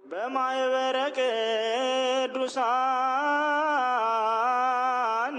በማኅበረ ቅዱሳን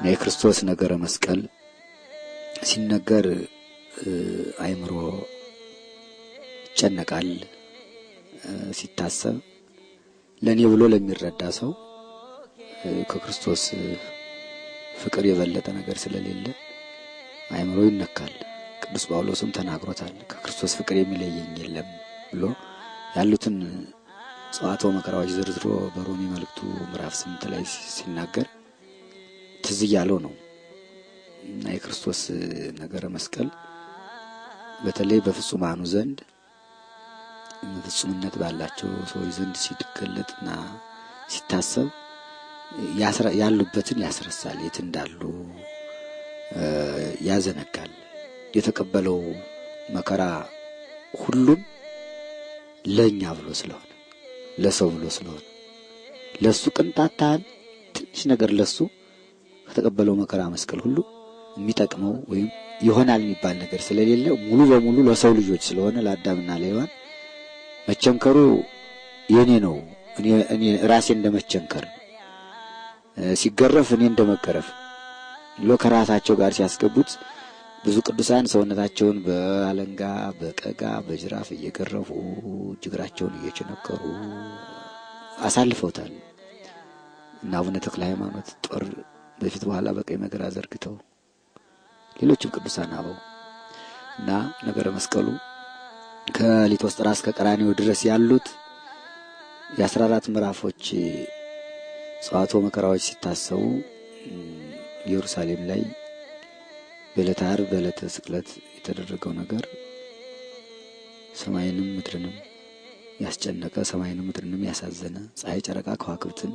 የክርስቶስ ነገረ መስቀል ሲነገር አይምሮ ይጨነቃል። ሲታሰብ ለኔ ብሎ ለሚረዳ ሰው ከክርስቶስ ፍቅር የበለጠ ነገር ስለሌለ አይምሮ ይነካል። ቅዱስ ጳውሎስም ተናግሮታል። ከክርስቶስ ፍቅር የሚለየኝ የለም ብሎ ያሉትን ጸዋትወ መከራዎች ዝርዝሮ በሮሜ መልእክቱ ምዕራፍ 8 ላይ ሲናገር ትዝ ያለው ነው። እና የክርስቶስ ነገረ መስቀል በተለይ በፍጹማኑ ዘንድ ፍጹምነት ባላቸው ሰዎች ዘንድ ሲገለጥና ሲታሰብ ያሉበትን ያስረሳል፣ የት እንዳሉ ያዘነጋል። የተቀበለው መከራ ሁሉም ለኛ ብሎ ስለሆነ ለሰው ብሎ ስለሆነ ለሱ ቅንጣት ትንሽ ነገር ለሱ ከተቀበለው መከራ መስቀል ሁሉ የሚጠቅመው ወይም ይሆናል የሚባል ነገር ስለሌለ ሙሉ በሙሉ ለሰው ልጆች ስለሆነ ለአዳምና ለሔዋን መቸንከሩ የኔ ነው። እኔ ራሴ እንደመቸንከር ሲገረፍ እኔ እንደመገረፍ ብሎ ከራሳቸው ጋር ሲያስገቡት ብዙ ቅዱሳን ሰውነታቸውን በአለንጋ በቀጋ በጅራፍ እየገረፉ እግራቸውን እየቸነከሩ አሳልፈውታል። እና አቡነ ተክለ ሃይማኖት ጦር በፊት በኋላ በቀኝ መግራ ዘርግተው ሌሎችም ቅዱሳን አበው እና ነገረ መስቀሉ ከሊቶስጥራ እስከ ቀራንዮ ድረስ ያሉት የ14 ምዕራፎች ጸዋትወ መከራዎች ሲታሰቡ ኢየሩሳሌም ላይ በዕለተ ዓርብ በዕለተ ስቅለት የተደረገው ነገር ሰማይንም ምድርንም ያስጨነቀ ሰማይንም ምድርንም ያሳዘነ ፀሐይ ጨረቃ ከዋክብትን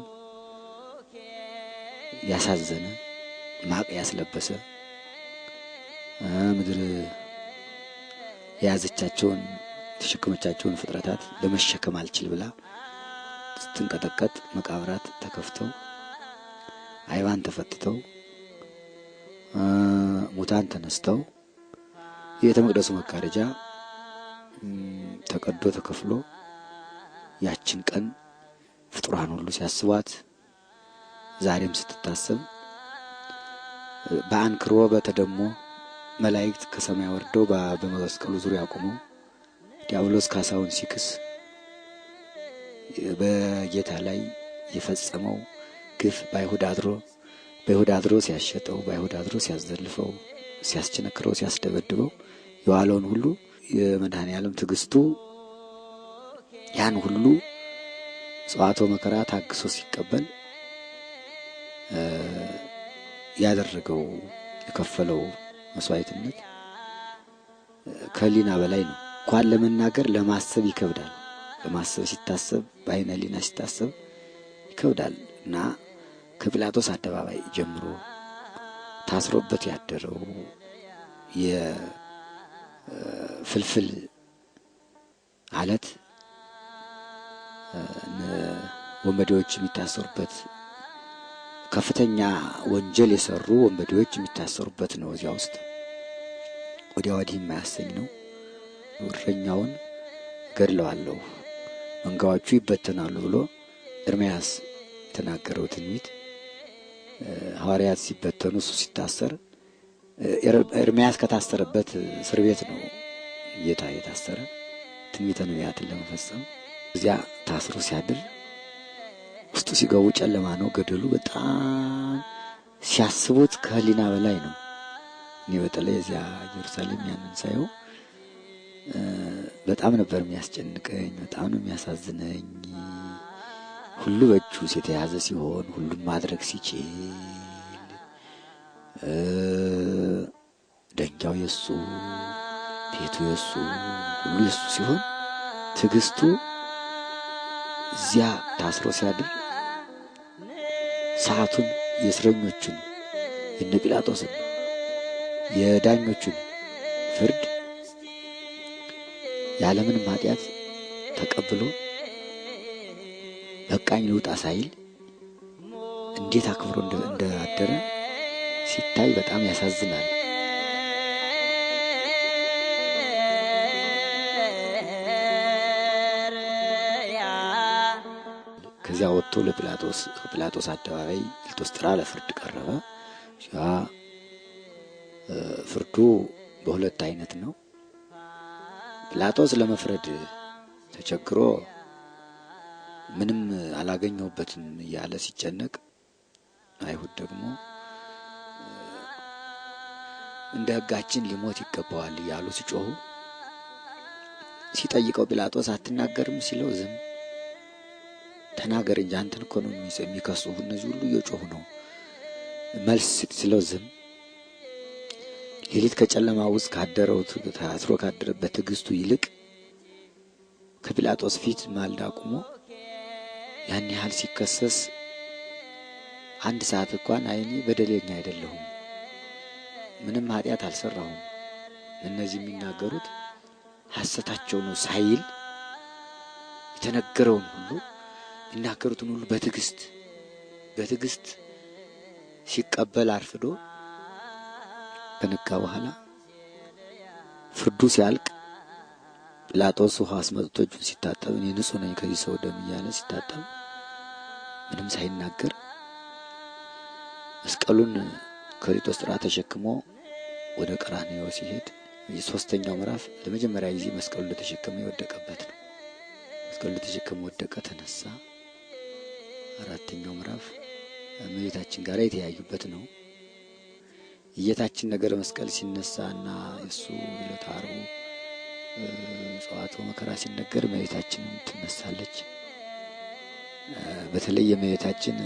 ያሳዘነ ማቅ ያስለበሰ ምድር የያዘቻቸውን ተሸከመቻቸውን ፍጥረታት ለመሸከም አልችል ብላ ስትንቀጠቀጥ መቃብራት ተከፍተው አይባን ተፈትተው ሙታን ተነስተው የቤተ መቅደሱ መጋረጃ ተቀዶ ተከፍሎ ያችን ቀን ፍጡራን ሁሉ ሲያስቧት ዛሬም ስትታሰብ በአንክሮ በተደሞ መላእክት ከሰማይ ወርደው በመስቀሉ ዙሪያ ቆመው ዲያብሎስ ካሳውን ሲክስ በጌታ ላይ የፈጸመው ግፍ በይሁዳ አድሮ ሲያሸጠው በይሁዳ አድሮ ሲያዘልፈው ሲያስቸነክረው ሲያስደበድበው የዋለውን ሁሉ የመድኃኔ ዓለም ትዕግስቱ ያን ሁሉ ጸዋትወ መከራ ታግሶ ሲቀበል ያደረገው የከፈለው መስዋዕትነት ከሊና በላይ ነው። እንኳን ለመናገር ለማሰብ ይከብዳል። ለማሰብ ሲታሰብ በአይነ ሊና ሲታሰብ ይከብዳል። እና ከጲላጦስ አደባባይ ጀምሮ ታስሮበት ያደረው የፍልፍል አለት ወንበዴዎች የሚታሰሩበት ከፍተኛ ወንጀል የሰሩ ወንበዴዎች የሚታሰሩበት ነው። እዚያ ውስጥ ወዲያ ወዲህ የማያሰኝ ነው። እረኛውን ገድለዋለሁ መንጋዎቹ ይበተናሉ ብሎ ኤርምያስ የተናገረው ትንቢት ሐዋርያት ሲበተኑ እሱ ሲታሰር ኤርምያስ ከታሰረበት እስር ቤት ነው ጌታ የታሰረ ትንቢተ ነቢያትን ለመፈጸም እዚያ ታስሮ ሲያድር ውስጡ ሲገቡ ጨለማ ነው ገደሉ። በጣም ሲያስቡት ከህሊና በላይ ነው። እኔ በተለይ እዚያ ኢየሩሳሌም ያንን ሳየው በጣም ነበር የሚያስጨንቀኝ፣ በጣም ነው የሚያሳዝነኝ። ሁሉ በእጁ የተያዘ ሲሆን ሁሉም ማድረግ ሲችል ደንጋው የሱ፣ ቤቱ የሱ፣ ሁሉ የሱ ሲሆን ትዕግስቱ እዚያ ታስሮ ሲያድር ሰዓቱን የእስረኞቹን የነ ጲላጦስን የዳኞቹን ፍርድ ያለምንም ኃጢአት ተቀብሎ በቃኝ ልውጣ ሳይል እንዴት አክብሮ እንዳደረ ሲታይ በጣም ያሳዝናል። ከዚያ ወጥቶ ለጲላጦስ አደባባይ ልጦስጥራ ለፍርድ ቀረበ። ፍርዱ በሁለት አይነት ነው። ጲላጦስ ለመፍረድ ተቸግሮ ምንም አላገኘውበትም እያለ ሲጨነቅ፣ አይሁድ ደግሞ እንደ ሕጋችን ሊሞት ይገባዋል እያሉ ሲጮሁ፣ ሲጠይቀው ጲላጦስ አትናገርም ሲለው ዝም። ተናገር እንጂ አንተን እኮ ነው የሚከሱ እነዚህ ሁሉ እየጮሁ ነው መልስ ሲለው ዝም። ሌሊት ከጨለማ ውስጥ ካደረው ታስሮ ካደረበት ትዕግስቱ ይልቅ ከጲላጦስ ፊት ማልዳ ቆሞ ያን ያህል ሲከሰስ አንድ ሰዓት እንኳን አይኔ በደለኛ አይደለሁም፣ ምንም ኃጢአት አልሰራሁም፣ እነዚህ የሚናገሩት ሐሰታቸው ነው ሳይል የተነገረውን ሁሉ የሚናገሩትን ሁሉ በትዕግስት ሲቀበል አርፍዶ ከነጋ በኋላ ፍርዱ ሲያልቅ ጲላጦስ ውሃ አስመጥቶ እጁን ሲታጠብ እኔ ንጹሕ ነኝ ከዚህ ሰው ደም እያለ ሲታጠብ ምንም ሳይናገር መስቀሉን ከሊጦስጥራ ተሸክሞ ወደ ቀራንዮ ሲሄድ የሶስተኛው ምዕራፍ ለመጀመሪያ ጊዜ መስቀሉን እንደተሸከመ የወደቀበት ነው። መስቀሉን እንደተሸከመ ወደቀ፣ ተነሳ። አራተኛው ምዕራፍ እመቤታችን ጋር የተያዩበት ነው። የጌታችን ነገረ መስቀል ሲነሳና የሱ ዕለተ ዓርቡ ጸዋትወ መከራ ሲነገር እመቤታችንም ትነሳለች። በተለይ የእመቤታችን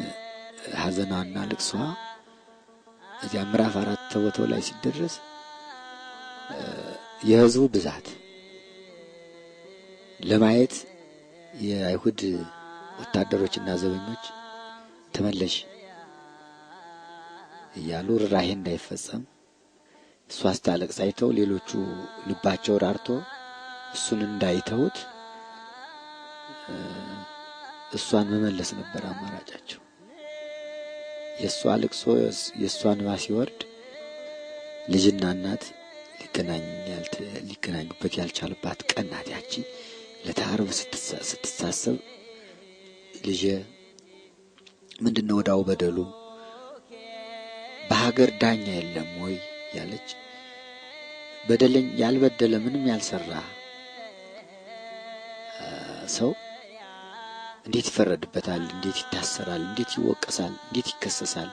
ሐዘኗና ልቅሷ እዚያ ምዕራፍ 4 ተቦታው ላይ ሲደረስ የሕዝቡ ብዛት ለማየት የአይሁድ ወታደሮችና ዘበኞች ተመለሽ እያሉ ርኅራኄ እንዳይፈጸም እሷ ስታለቅስ አይተው ሌሎቹ ልባቸው ራርቶ እሱን እንዳይተውት እሷን መመለስ ነበር አማራጫቸው። የእሷ ልቅሶ የእሷ እንባ ሲወርድ ልጅና እናት ሊገናኙበት ያልቻሉባት ቀን ናት ያቺ። ዕለተ ዓርብ ስትሳሰብ ልጄ ምንድነው ወዳው በደሉ በሀገር ዳኛ የለም ወይ ያለች፣ በደለኝ ያልበደለ ምንም ያልሰራ ሰው እንዴት ይፈረድበታል? እንዴት ይታሰራል? እንዴት ይወቀሳል? እንዴት ይከሰሳል?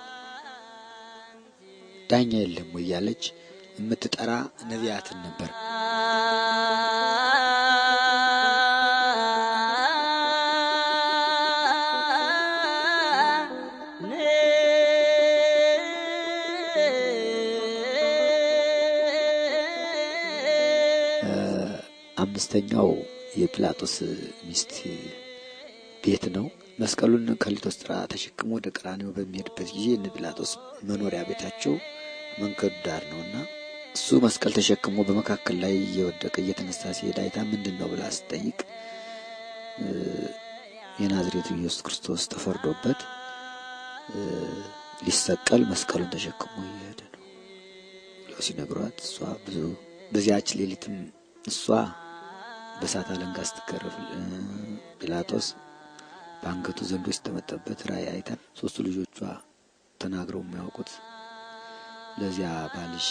ዳኛ የለም ወይ ያለች የምትጠራ ነቢያትን ነበር። አምስተኛው የጲላጦስ ሚስት ቤት ነው። መስቀሉን ከሊጦስጥራ ተሸክሞ ወደ ቀራንዮ በሚሄድበት ጊዜ እነ ጲላጦስ መኖሪያ ቤታቸው መንገዱ ዳር ነውና እሱ መስቀል ተሸክሞ በመካከል ላይ እየወደቀ እየተነሳ ሲሄድ አይታ ምንድነው ብላ ስትጠይቅ የናዝሬቱ ኢየሱስ ክርስቶስ ተፈርዶበት ሊሰቀል መስቀሉን ተሸክሞ እየሄደ ነው ብለው ሲነግሯት እሷ በዚያች ሌሊትም እሷ በእሳት አለንጋ ስትገረፍ ጲላጦስ በአንገቱ ዘንዶ ሲጠመጠበት ራእይ አይታ ሶስቱ ልጆቿ ተናግረው የሚያውቁት ለዚያ ባልሽ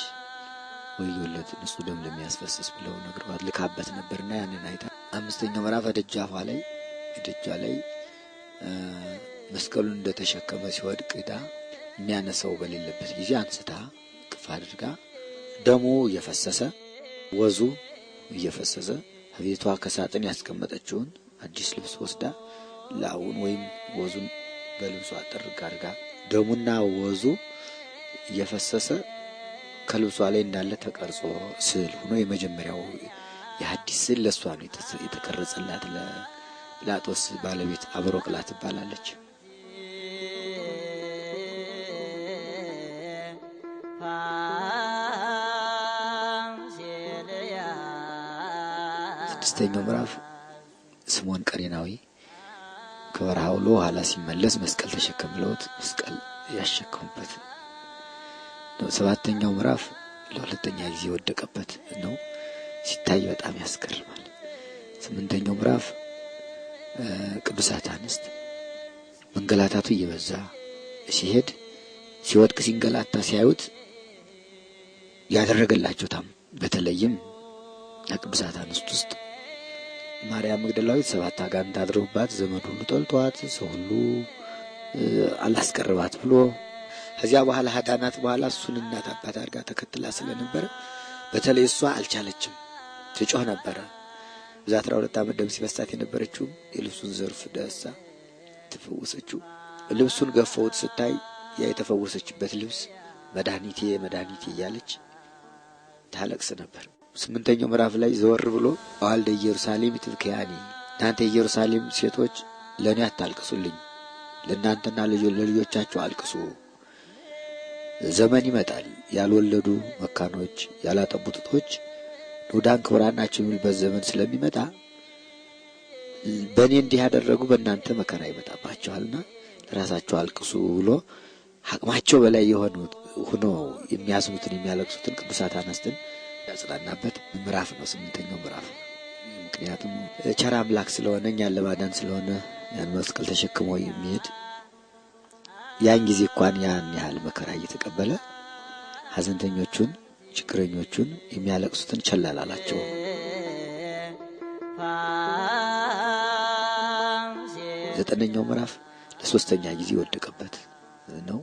ወዮለት ንጹሕ ደም ለሚያስፈስስ ብለው ነግረዋት ልካበት ነበርና ያንን አይታ አምስተኛው ምዕራፍ ደጃፏ ላይ መስቀሉን እንደተሸከመ ሲወድቅ ዳ የሚያነሳው በሌለበት ጊዜ አንስታ ቅፍ አድርጋ ደሙ እየፈሰሰ ወዙ እየፈሰሰ ቤቷ ከሳጥን ያስቀመጠችውን አዲስ ልብስ ወስዳ ላውን ወይም ወዙን በልብሷ አጥርጋ አድርጋ ደሙና ወዙ እየፈሰሰ ከልብሷ ላይ እንዳለ ተቀርጾ ስዕል ሆኖ የመጀመሪያው የሐዲስ ስዕል ለሷ ነው የተቀረጸላት። ለጲላጦስ ባለቤት አብሮቅላ ትባላለች። ስድስተኛው ምዕራፍ ስምዖን ቀሬናዊ ከበረሃ ውሎ ኋላ ሲመለስ መስቀል ተሸክመውት መስቀል ያሸከሙበት ነው። ሰባተኛው ምዕራፍ ለሁለተኛ ጊዜ ወደቀበት ነው። ሲታይ በጣም ያስገርማል። ስምንተኛው ምዕራፍ ቅዱሳት አንስት መንገላታቱ እየበዛ ሲሄድ ሲወድቅ ሲንገላታ ሲያዩት ያደረገላቸው በተለይም ቅዱሳት አንስት ውስጥ ማርያም መግደላዊት 7 አጋንንት አድረውባት ዘመድ ሁሉ ጠልቷት ሰው ሁሉ አላስቀርባት ብሎ ከዚያ በኋላ ሀዳናት በኋላ እሱን እናት አባት አድርጋ ተከትላ ስለነበረ በተለይ እሷ አልቻለችም፣ ትጮህ ነበር። በዛ 12 ዓመት ደም ሲፈሳት የነበረችው የልብሱን ዘርፍ ዳሳ ተፈወሰችው። ልብሱን ገፈውት ስታይ ያ የተፈወሰችበት ልብስ መድኃኒቴ መድኃኒቴ እያለች ታለቅስ ነበር። ስምንተኛው ምዕራፍ ላይ ዘወር ብሎ አዋልደ ኢየሩሳሌም ትብከያኒ እናንተ ኢየሩሳሌም ሴቶች ለኔ አታልቅሱልኝ፣ ለእናንተና ለልጆቻችሁ አልቅሱ። ዘመን ይመጣል ያልወለዱ መካኖች ያላጠቡ ጡቶች ኑዳን ክቡራን ናቸው የሚልበት ዘመን ስለሚመጣ በእኔ እንዲህ ያደረጉ በእናንተ መከራ ይመጣባቸዋልና ለራሳቸው አልቅሱ ብሎ አቅማቸው በላይ ሆኖ የሚያዝኑትን የሚያለቅሱትን ቅዱሳት አንስትን ያጽናናበት ምዕራፍ ነው። ስምንተኛው ምዕራፍ ምክንያቱም ቸር አምላክ ስለሆነ እኛን ለማዳን ስለሆነ ያን መስቀል ተሸክሞ የሚሄድ ያን ጊዜ እንኳን ያን ያህል መከራ እየተቀበለ ሐዘንተኞቹን ችግረኞቹን የሚያለቅሱትን ቸል አላላቸው። ዘጠነኛው ምዕራፍ ለሶስተኛ ጊዜ ወደቀበት ነው።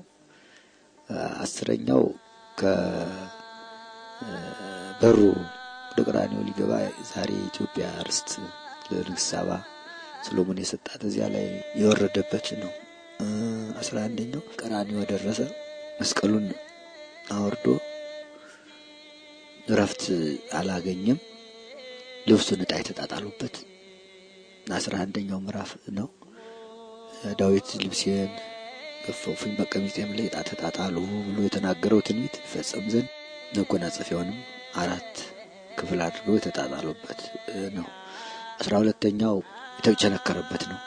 አስረኛው ከበሩ ወደ ቀራንዮ ሊገባ ዛሬ ኢትዮጵያ ርስት ለንግሥት ሳባ ሰሎሞን የሰጣት እዚያ ላይ የወረደበት ነው። 11ኛው ቀራንዮ ደረሰ። መስቀሉን አወርዶ ረፍት አላገኘም። ልብሱን ዕጣ የተጣጣሉበት 11ኛው ምዕራፍ ነው። ዳዊት ልብሴን ገፈፉኝ በቀሚሴም ላይ ዕጣ ተጣጣሉ ብሎ የተናገረው ትንቢት ይፈጸም ዘንድ መጎናጸፊያውንም 4 ክፍል አድርገው የተጣጣሉበት ነው። 12ኛው የተቸነከረበት ነው።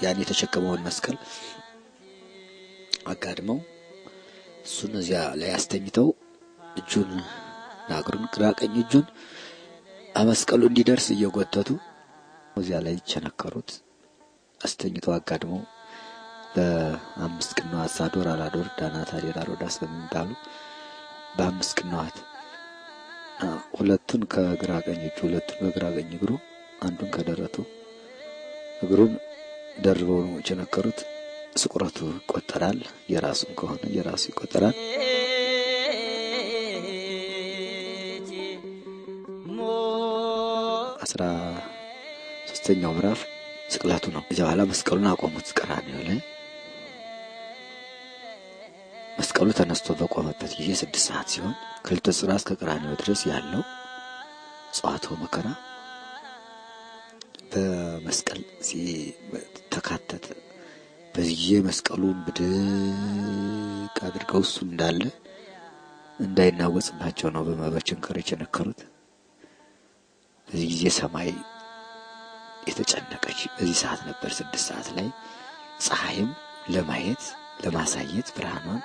ያን የተሸከመውን መስቀል አጋድመው እሱን እዚያ ላይ አስተኝተው እጁን ናግሩን ግራ ቀኝ እጁን አመስቀሉ እንዲደርስ እየጎተቱ እዚያ ላይ ቸነከሩት። አስተኝተው አጋድመው በ5 ቅንዋት ሳዶር አላዶር ዳናት አዴራ ሮዳስ በሚባሉ በ5 ቅንዋት ሁለቱን ከግራ ቀኝ እጁ ሁለቱን በግራ ቀኝ እግሩ አንዱን ከደረቱ እግሩን ደርበው ቸነከሩት። ስቁረቱ ይቆጠራል። የራሱም ከሆነ የራሱ ይቆጠራል። 13ኛው ምዕራፍ ስቅላቱ ነው። እዚያ በኋላ መስቀሉን አቆሙት ቀራንዮ ላይ። መስቀሉ ተነስቶ በቆመበት ጊዜ 6 ሰዓት ሲሆን ከልተ ጽርሐ እስከ ቀራንዮ ድረስ ያለው ጸዋትወ መከራ በመስቀል ተካተተ። በዚህ መስቀሉን ብድቅ አድርገው እሱ እንዳለ እንዳይናወጽባቸው ነው በመበቸንከር የቸነከሩት። በዚህ ጊዜ ሰማይ የተጨነቀች በዚህ ሰዓት ነበር። 6 ሰዓት ላይ ፀሐይም ለማየት ለማሳየት ብርሃኗን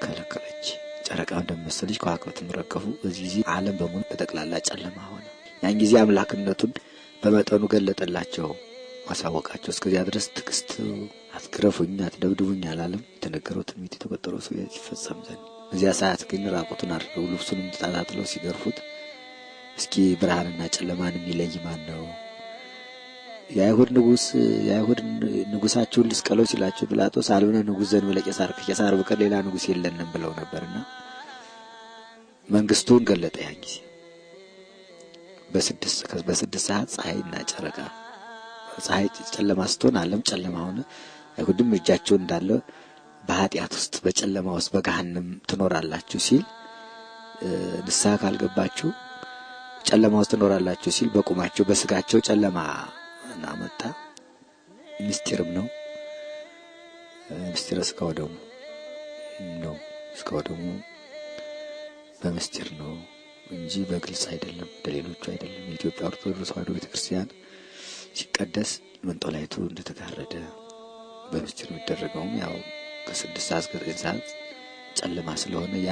ከለከለች። ጨረቃው እንደመሰለች ከዋክብትም ረገፉ። በዚህ ጊዜ ዓለም በሙሉ በጠቅላላ ጨለማ ሆነ። ያን ጊዜ አምላክነቱን በመጠኑ ገለጠላቸው፣ ማሳወቃቸው። እስከዚያ ድረስ ትዕግስት አትግረፉኝ አትደብድቡኝ አላለም። የተነገረው ትንቢት የተቆጠረው ሰው ይፈጸም ዘንድ። በዚያ ሰዓት ግን ራቁቱን አድርገው ልብሱንም ተጣጣጥለው ሲገርፉት እስኪ ብርሃንና ጨለማን የሚለይ ማን ነው? የአይሁድ ንጉሳችሁን ልስቀለው ሲላቸው ጲላጦስ አልብነ ንጉሥ ዘእንበለ ቄሳር ከቄሳር በቀር ሌላ ንጉሥ የለንም ብለው ነበርና መንግስቱን ገለጠ። ያን ጊዜ በስድስት ሰዓት ፀሐይና ጨረቃ ፀሐይ ጨለማ ስትሆን ዓለም ጨለማ ሆነ። አይሁድም እጃቸው እንዳለ በኃጢአት ውስጥ በጨለማ ውስጥ በገሃነም ትኖራላችሁ ሲል ንስሐ ካልገባችሁ ጨለማ ውስጥ ትኖራላችሁ ሲል በቁማቸው በስጋቸው ጨለማ አመጣ። ምስጢርም ነው። ምስጢር ስጋው ደግሞ ነው። ስጋው ደግሞ በምስጢር ነው እንጂ በግልጽ አይደለም፣ እንደሌሎቹ አይደለም። የኢትዮጵያ ኦርቶዶክስ ተዋሕዶ ቤተክርስቲያን ሲቀደስ መንጦላይቱ እንደተጋረደ በምስጢር የሚደረገውም ያው ከ6 ሰዓት እስከ 9 ሰዓት ጨለማ ስለሆነ ያ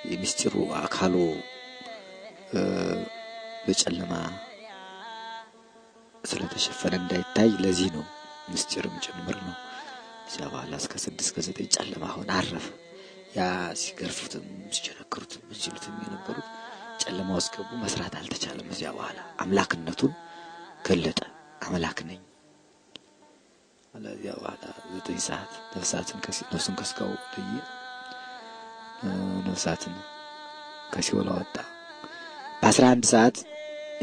የምስጢሩ አካሉ በጨለማ ስለተሸፈነ እንዳይታይ ለዚህ ነው ምስጢርም ጭምር ነው። እዚያ በኋላ እስከ 6 እስከ 9 ጨለማ ሆነ፣ አረፈ። ያ ሲገርፉትም ሲቸነክሩትም ሲሉትም የነበሩት ጨለማ ውስጥ ገቡ። መስራት አልተቻለም። እዚያ በኋላ አምላክነቱን ገለጠ። አምላክ ነኝ አለ። እዚያ በኋላ 9 ሰዓት ነፍሱን ከስጋው ለየ፣ ነፍሳትን ከሲኦል አወጣ። በ11 ሰዓት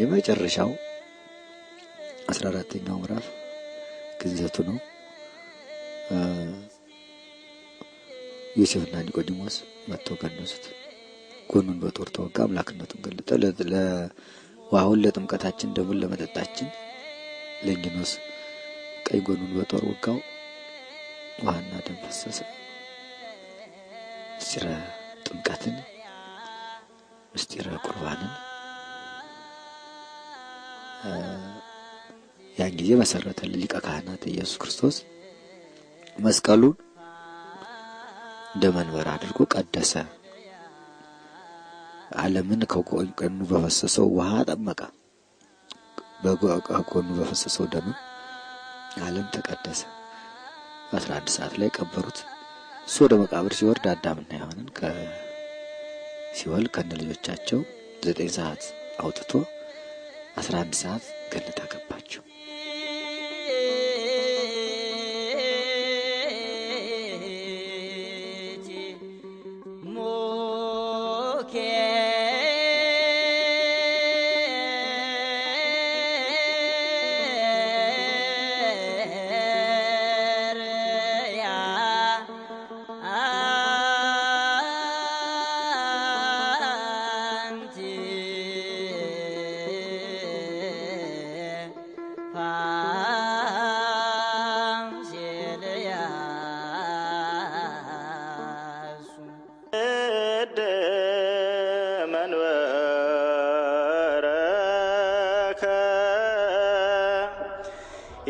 የመጨረሻው 14ኛው ምዕራፍ ግንዘቱ ነው። ዮሴፍና ኒቆዲሞስ መጥተው ገነዙት። ጎኑን በጦር ተወጋ። አምላክነቱን ገለጠ። ለውሃውን ለጥምቀታችን ደሙን ለመጠጣችን ለንጊኖስ ቀኝ ጎኑን በጦር ወጋው። ውሃና ደም ፈሰሰ። ምስጢረ ጥምቀትን ምስጢረ ቁርባንን ያን ጊዜ መሰረተልን ሊቀ ካህናት ኢየሱስ ክርስቶስ። መስቀሉን እንደ መንበር አድርጎ ቀደሰ። ዓለምን ከጎኑ በፈሰሰው ውሃ ጠመቀ። በጎኑ በፈሰሰው ደም ዓለም ተቀደሰ። 11 ሰዓት ላይ ቀበሩት። እሱ ወደ መቃብር ሲወርድ አዳምና ሔዋንን ከሲኦል ከነልጆቻቸው 9 ሰዓት አውጥቶ 11 ሰዓት ገነት አገባቸው።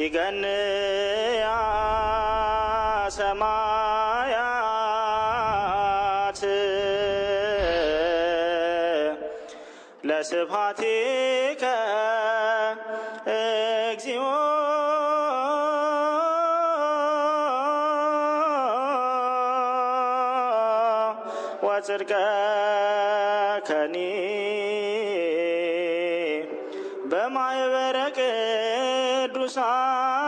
ይገንያ ሰማያት ለስብሐቲከ እግዚኦ ወጽድቀከኒ በማኅበረ ቅዱሳን